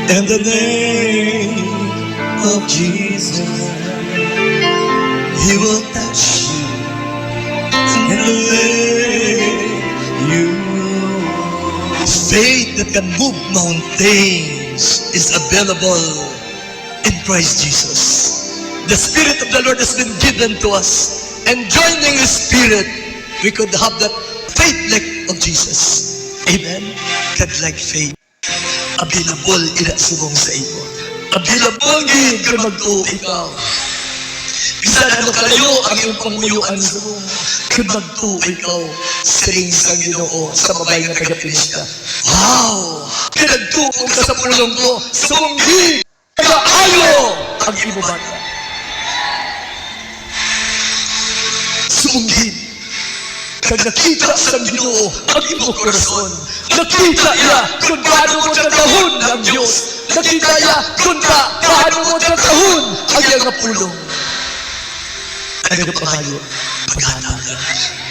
In the name of Jesus, He will touch you and make you. Faith that can move mountains is available in Christ Jesus. The Spirit of the Lord has been given to us, and joining His Spirit, we could have that faith like of Jesus. Amen? God-like faith. Available ina subong sa iyo. Available gid kung magtuo ikaw. Bisan ano kayo ang iyong panguyuan subong. Kung magtuo ikaw, siring sa Ginoo sa babay nga kagapinis ka. Wow! Kung nagtuo ka sa pulong ko, subong di maayo ang imo bata. Subong din. Kag nakita sa Ginoo ang imo korason. Nakita niya kung paano mo tatahon ang Diyos. Nakita niya kung paano mo tatahon ang iyang pulong. Ano pa kayo? Paghatag.